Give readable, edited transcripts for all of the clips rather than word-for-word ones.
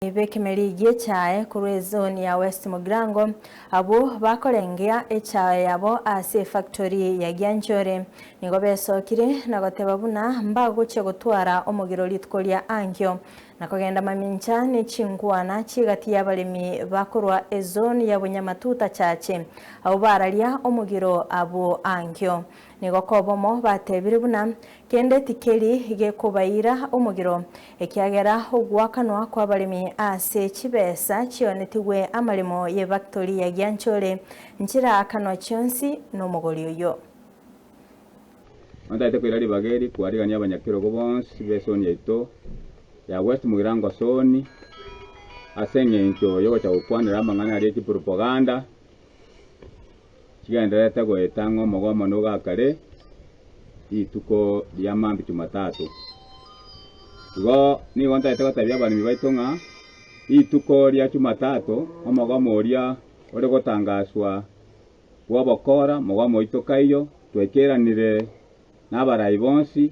Bekemeri yechae kuri zone ya West Mugrango abo bakorengea echae yabo ase factory ya Gyanchore nigo besokire na goteba buna mbaguche gutwara omugiro litkolia ankyo nakogenda mamincha ni chingwana chigati y'abalemi bakorwa ezone ya Bunyamatuta chache abo baralia omugiro abo ankyo nigo kobomo batebire buna kende tikeri gekubaira omugiro ekiagera ogwakanwa kwa balemi ase chibesa chionetigwe amalimo ye factory ya Gyanchore nchira kanwa chionsi n'omugori oyo Andaite kwirali bageri kuarigania abanyakiro bonsi besoni yeto ya West Mugrango soni asenge ncho yogo cha ukwanira amangana ali propaganda chigenderete goetango mogomo nuga kare ituko ya mambi Jumatatu go ni wanta ite gotabia balimi baitonga ituko lya Jumatatu omogomo oria ore gotangaswa gwabokora mogomo itokayo twekeranire n'abarayi bonsi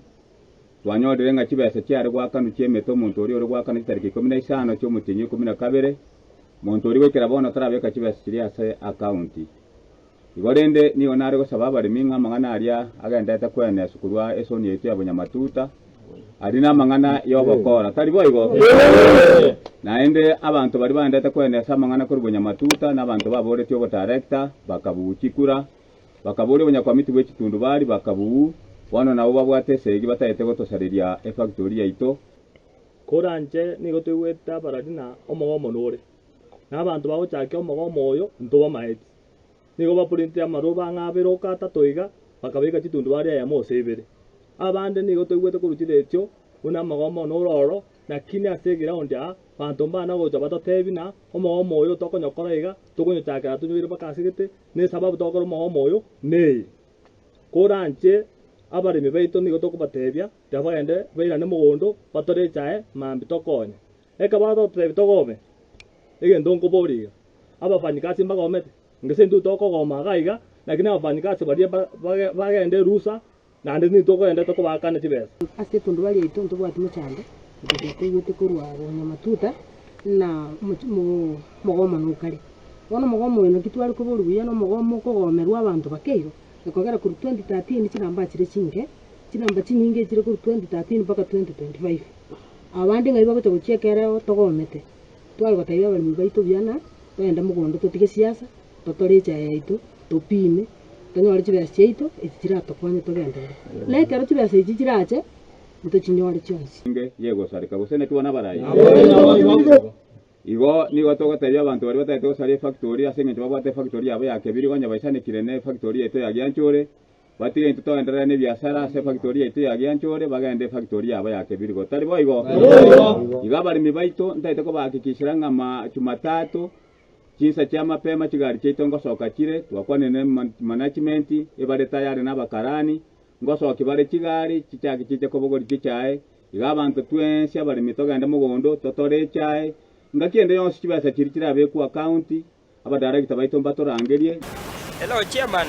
twanyodere nga kibese cyari gwakanu cyemeto muntu ori gwakanu tariki 15 cyo mutinyi 12 muntu ori wekera bona tarabeka kibese kiri ase account igorende niyo nari gosaba abalimi nga mangana aria agendete kwene sukurwa esoni yetu ya Bunyamatuta ari namangana yobokora tari boigo naende abantu bari bandete kwene samangana kuri Bunyamatuta n'abantu baborete obo director bakabuchikura bakaburi Bunyakwamiti bw'ekitundu bari bakabu wano nabo babwatesegi batayete gotosariria factory yaito koranje nigo tweta baradina omogomo nore n'abantu bagochake omogomo oyo ntoba maeti nigo baprint amaroba ngabero kata toiga bakabika kitundu bari ya mosebere abande nigo twete kurutire etyo una omogomo nororo nakini asegira ondya bantu mbana gocha batatebina omogomo oyo tokonyokora iga tokonyochakera tunyire bakasigete ne sababu tokora omogomo oyo nei koranje abarimi baito nigo tokubatebia tabagende bairane mugondo batore chae mambi tokonye eka bato tebi togome egendo nkoboriga abafanyikazi mbagomete ngese ndu tokogoma gaiga lakini abafanyikazi bari bagende rusa nande ni tokogende tokobakana chibesa ase tundu bali ito ntobwati muchande tukwete kurwa Bunyamatuta na mugomo nukari wono mugomo eno kitwari kuburu buya no mugomo kogomerwa abantu bakeiro ekogera kuri 2013 kinamba kire kinge kinamba kinyinge kire kuri 2013 mpaka 2025 abandi ngai bagote guchekera togomete twari bataiba bali baito byana twenda mugondo tutige siasa totorecha yaito topime tanyore chibesa cheito ekira tokwanye togendera lekero chibesa echi kirache mutochinyore chionsi nge yego sarika gusene tubona barayi igo nigo togoteria abantu bari batayete gosaria factory asenge babate factory yabo yakebiri gonya baisane kirene factory yeto ya Gyanchore batige into togenderera ne biashara ase factory yeto ya Gyanchore bagende factory yabo yakebiri go tari boigo iga bari mibaito ntayete ko bahakikishira ngama Jumatatu kinsa cha mapema kigari cheito ngosoka kire twakwanene management ebare tayari n'abakarani ngosoka bare kigari kichaki kite kobogori kichae iga abantu twensi abari mitogenda mugondo totore chae ngakiende yonsi kibasa kiri kirabe ku account aba director baito mbatorangerie. Hello chairman.